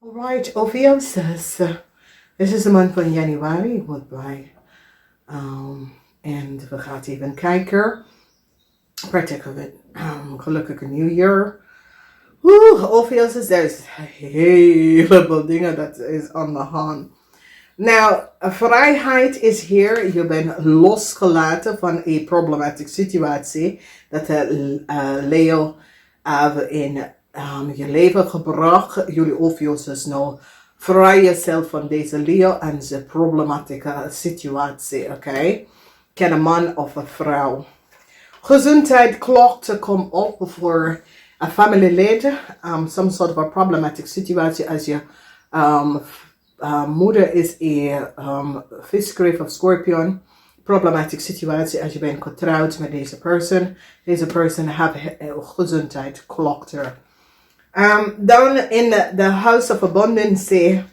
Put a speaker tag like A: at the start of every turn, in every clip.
A: Alright, OPHIUCHUS. This is de maand van januari. Wat blij. En we gaan even kijken. Prettige gelukkige nieuwjaar. OPHIUCHUS, er is een heleboel dingen dat is aan de hand. Nou, vrijheid is hier. Je bent losgelaten van een problematische situatie dat Leo in je leven gebracht. Jullie OPHIUCHUS nou vrij jezelf van deze Leo en zijn problematische situatie. Oké? Ken een man of een vrouw. Gezondheid klachten komen op voor een familielid. Some sort of a problematic situatie als je moeder is een visgreep of scorpion. Problematic situatie als je bent getrouwd met deze persoon. Deze persoon heeft gezondheid klachten. Dan in de House of Abundance,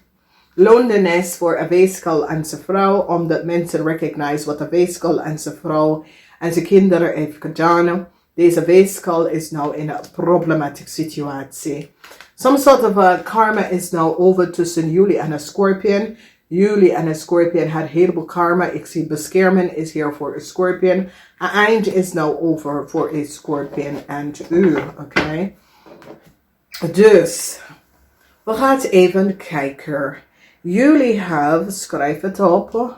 A: loneliness voor een weeskal en zijn vrouw, omdat mensen recognize wat een weeskal en zijn vrouw en zijn kinderen heeft gedaan. Deze weeskal is nou in een problematische situatie. Some sort of karma is now over tussen jullie en een scorpion. Jullie en een scorpion had heleboel karma. Ik zie bescherming is hier voor een scorpion. Een eind is nou over voor een scorpion en u, oké? Dus, we gaan even kijken. Jullie hebben, schrijf het op,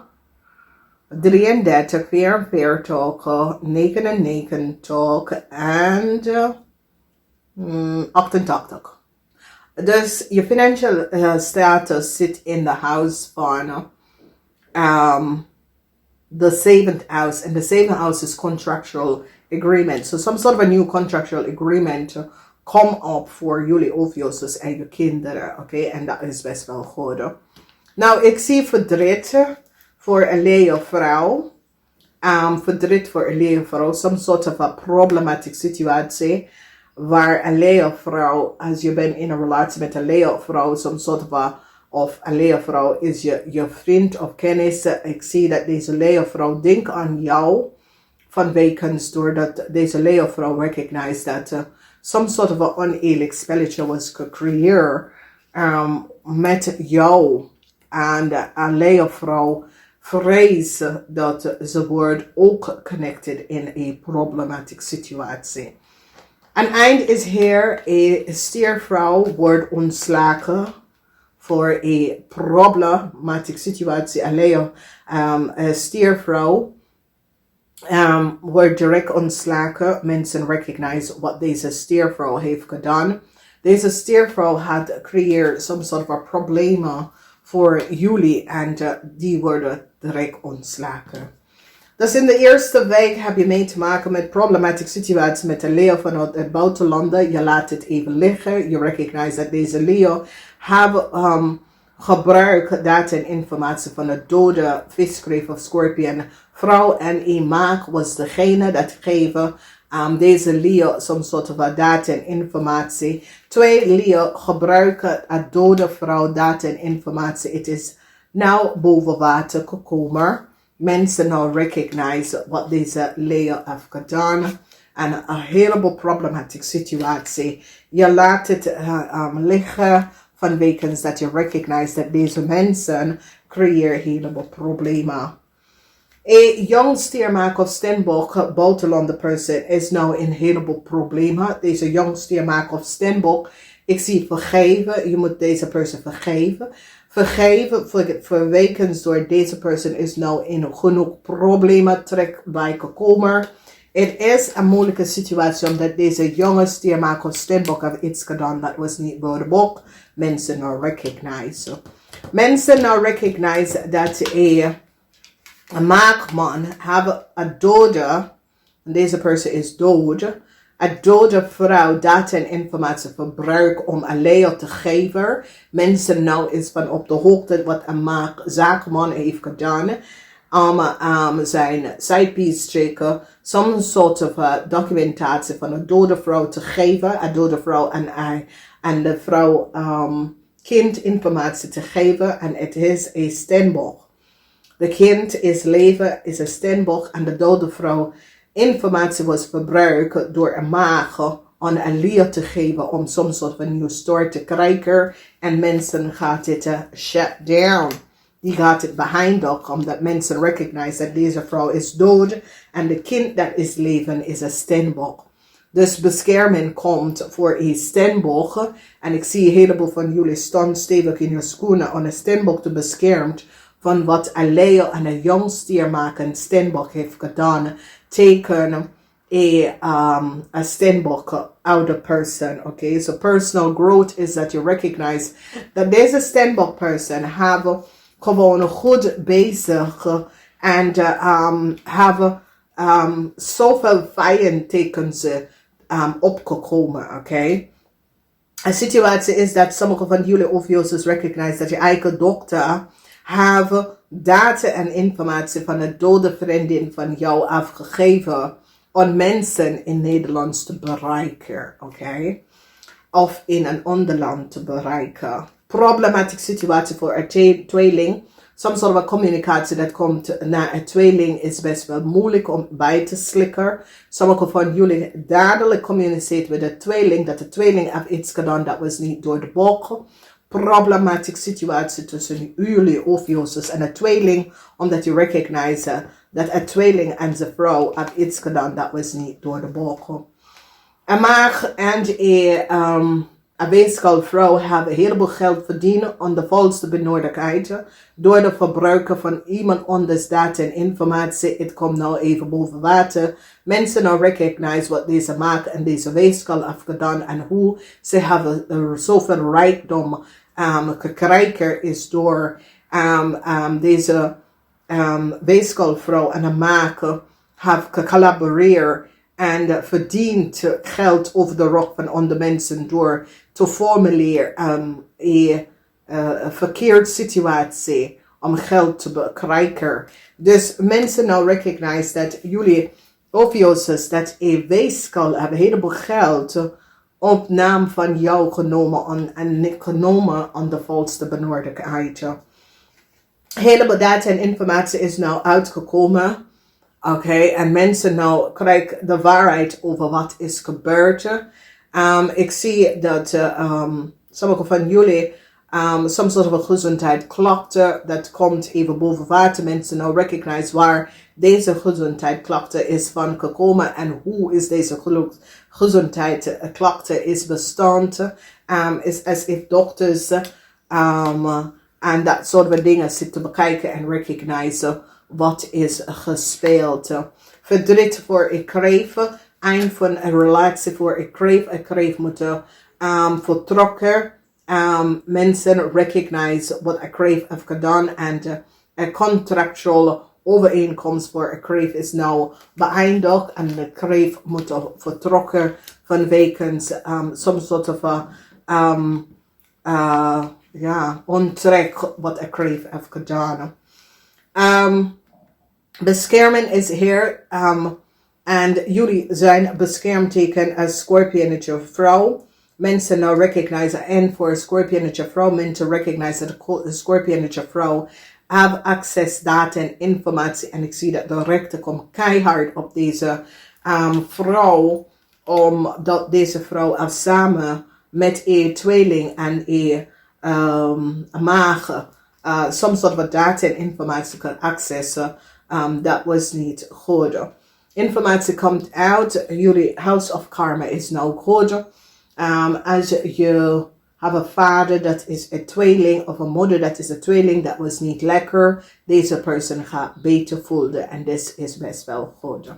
A: 33, 44, 99 en 88. Dus je financial status zit in de house van the 7th house. And the 7th house is contractual agreement. So some sort of a new contractual agreement come up voor jullie OPHIUCHUS en je kinderen. Oké, en dat is best wel goed. Nou, ik zie verdriet voor een Leo vrouw. Verdriet voor een Leo vrouw. Some sort of a problematic situatie. Waar een Leo vrouw, als je bent in een relatie met een Leo vrouw, some sort of een Leo vrouw is je vriend of kennis. Ik zie dat deze Leo vrouw denkt aan jou vanwege doordat deze Leo vrouw recognize dat some sort of a oneerlijk spelletje was gecreëerd met jou. En een Leo vrouw vreest dat ze wordt ook connected in een problematische situatie. Een eind is hier, een stiervrouw wordt ontslagen voor een problematische situatie. Een Leo, een stiervrouw wordt direct ontslagen. Mensen recognize wat deze stiervrouw heeft gedaan. Deze stiervrouw had gecreëerd some sort of problemen voor jullie en die worden direct ontslagen. Dus in de eerste week heb je mee te maken met problematische situaties met een Leo vanuit het buitenlanden. Je laat het even liggen. Je recognize dat deze Leo hebben gebruikt data en informatie van een dode visgreep of scorpion vrouw. En een maag was degene dat geven deze Leo some sort of data en informatie. 2 Leo gebruiken een dode vrouw data en informatie. Het is nou boven water gekomen. Mensen nou recognize wat deze Leo heeft gedaan. En een heleboel problematische situatie. Je laat het liggen vanwege dat je recognize dat deze mensen creëren heleboel problemen. Een jong stiermaker of steenbok buitenlandse persoon is nou in heleboel problemen. Deze jong stiermaker of steenbok, ik zie vergeven. Je moet deze persoon vergeven. Vergeven vanwege door deze persoon is nou in genoeg problemen terecht bij gekomen. Het is een moeilijke situatie omdat deze jonge stiermaker of steenbok heeft iets gedaan dat was niet door de boek. Mensen nou recognize. Mensen nou recognize dat een maagman heeft een dode, en deze persoon is dood, een dode vrouw data en informatie verbruikt om een Leo te geven. Mensen nou is van op de hoogte wat een zaakman heeft gedaan. Zijn sidepiece checken, some sort of documentatie van een dode vrouw te geven. Een dode vrouw en de vrouw kind informatie te geven. En het is een steenbok. De kind is leven, is een steenbok en de dode vrouw informatie was verbruikt door een maag om een leer te geven om soms soort van nieuw start te krijgen. En mensen gaat dit shut down. Die gaat het beëindigen omdat mensen recognize dat deze vrouw is dood. En de kind dat is leven is een steenbok. Dus bescherming komt voor een steenbok. En ik zie een heleboel van jullie staan stevig in je schoenen om een steenbok te beschermen van wat een leeuw en een jong stiermakend steenbok heeft gedaan tegen a steenbok ouder person. Okay, so personal growth is that you recognize that there's a steenbok person have gewoon goed bezig en have zoveel vijandtekens opgekomen. Okay. Een situatie is dat sommige van jullie OPHIUCHUS recognize dat je eigen dokter have data en informatie van een dode vriendin van jou afgegeven om mensen in Nederland te bereiken, oké? Of in een ander land te bereiken. Problematische situatie voor een tweeling. Soms soort van communicatie dat komt naar een tweeling is best wel moeilijk om bij te slikken. Sommige van jullie dadelijk communiceren met de tweeling dat de tweeling heeft iets gedaan dat was niet door de bocht. Problematische situatie tussen jullie OPHIUCHUS en een tweeling, omdat je recognize dat een tweeling en zijn vrouw heeft iets gedaan dat was niet door de bocht. Een maag en een weeskal-vrouw hebben heel veel geld verdienen aan de valse benodigdheid door de verbruiken van iemand anders data en informatie. Het komt nou even boven water. Mensen nou recognize wat deze maag en deze weeskal heeft gedaan en hoe ze hebben zoveel rijkdom gekregen is door deze weeskalvrouw en een maker have gecollaboreerd en verdient geld over de rug van andere mensen door te formuleren een verkeerde situatie om geld te krijgen. Dus mensen nou recognize dat jullie OPHIUCHUS dat een weeskal hebben een heleboel geld op naam van jou genomen en genomen aan de valse benodigdheid. Heleboel data en informatie is nou uitgekomen. Oké, en mensen nou krijgen de waarheid over wat is gebeurd. Ik zie dat sommige van jullie soms soort van gezondheidsklachten, dat komt even boven water. Mensen nou recognize waar deze gezondheidsklachten is van gekomen en hoe is deze gezondheidsklachten is bestand. Is as if dokters en dat soort van dingen zitten bekijken en recognize wat is gespeeld. Verdriet voor ik kreeg, eind van een relatie voor ik kreeg moeten vertrokken. Mensen recognize wat ik kreeg heeft gedaan en een contractual overeenkomst voor ik kreeg is nou beëindigd en ik kreeg moet vertrokken vanwege some sort of ontrek wat ik kreeg heeft gedaan. Bescherming is hier en jullie zijn beschermteken als Scorpionetje vrouw. Mensen nou recognize en voor Scorpionetje vrouw mensen recognize dat de Scorpionetje vrouw have access data en informatie en ik zie dat de rechter komt keihard op deze vrouw omdat deze vrouw samen met een tweeling en een maag some sort of data en informatie kan accessen. Dat was niet goed. Informatie komt uit. Jullie house of karma is nou goed. Als je hebt een vader dat is een tweeling of een moeder dat is een tweeling, dat was niet lekker. Deze persoon gaat beter voelen en dit is best wel goed.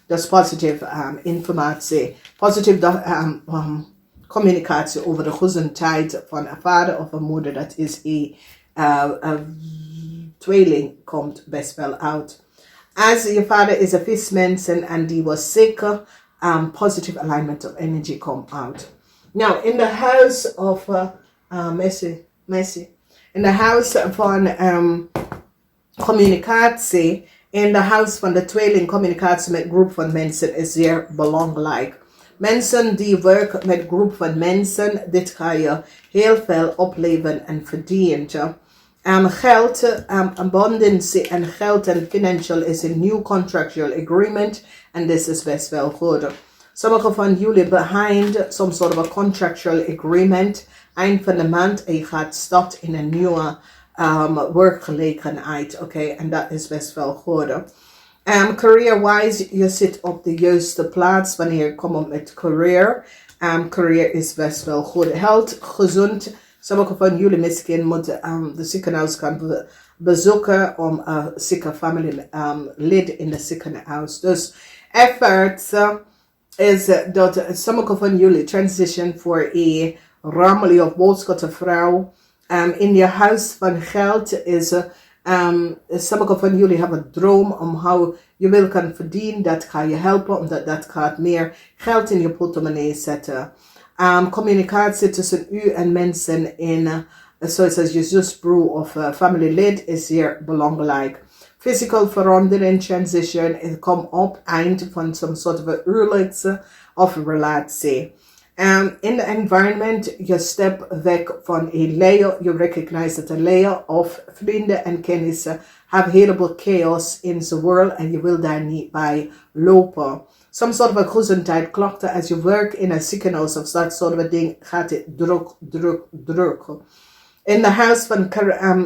A: Dus positieve informatie, positieve communicatie over de gezondheid van een vader of een moeder dat is een tweeling komt best wel uit. Als je vader is een vismens en die was ziek, positive alignment of energy komt uit. Now, in the house of in the house van communicatie, in the house van de tweeling communicatie met groep van mensen is zeer belangrijk. Mensen die werken met groep van mensen, dit ga je heel veel opleveren en verdienen. Geld, abundance en geld en financial is een new contractual agreement en this is best wel goed. Sommigen van jullie behind some sort of a contractual agreement. Eind van de maand en je gaat start in een nieuwe werkgelegenheid. Oké, en dat is best wel goed. Career-wise, je zit op de juiste plaats wanneer je komt met career. Career is best wel goed. Health, gezond. Sommigen van jullie misschien moeten de ziekenhuis gaan bezoeken om een zieke family lid in de ziekenhuis. Dus effort is dat sommigen van jullie transition voor een rammelige of boodschatte vrouw. In je huis van geld is sommige van jullie hebben een droom om hoe je wil kan verdienen. Dat gaat je helpen, omdat dat gaat meer geld in je portemonnee zetten. Communicatie tussen u en mensen in, zoals je zus, broer of familielid is zeer belangrijk. Physical verandering, transition, het komt op eind van some sort of huwelijks of relatie. In the environment, je step weg van een layer, je recognize dat een layer of vrienden en kennissen have een heleboel chaos in the world en je wil daar niet bij lopen. Some sort of a gezondheid klachten als je werkt in een ziekenhuis of dat soort of ding gaat het druk. In de huis van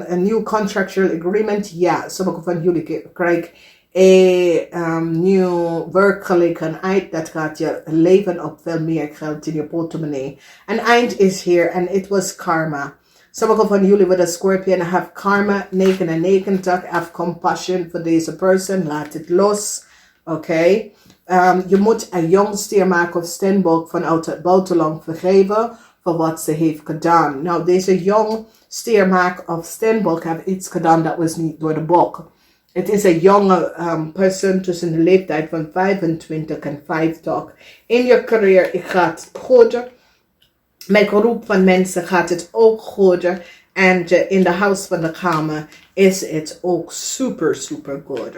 A: een nieuw contractual agreement, ja, sommige van jullie krijgen een nieuw werkgelegenheid. Dat gaat je leven op veel meer geld in je portemonnee. En eind is hier en it was karma. Sommige van jullie with a Scorpion have karma 99, have compassion voor deze person, laat het los. Oké. Je moet een jong stiermaak of steenbok vanuit het buitenland vergeven voor wat ze heeft gedaan. Nou, deze jong stiermaak of steenbok heeft iets gedaan dat was niet door de bok. Het is een jonge persoon tussen de leeftijd van 25 en 50. In je carrière gaat het goed. Met groep van mensen gaat het ook goed. En in de huis van de kamer is het ook super goed.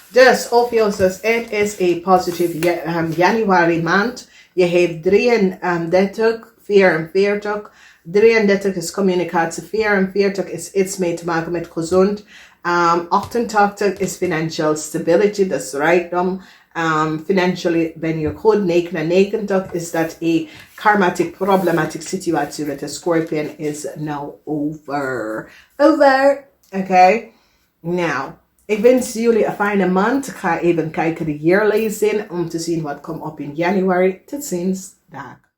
A: Dus OPHIUCHUS, het is een positieve januari maand. Je heeft 33, 44. 33 is communicatie, 44 is iets mee te maken met gezond. 88 is financial stability, dat is rijkdom. Financially ben je goed. 99 is dat een karmatic problematic situatie met de Scorpion is now over. Oké. Nou, ik wens jullie een fijne maand. Ik ga even kijken de jaarlezing om te zien wat komt op in januari. Tot ziens. Dag.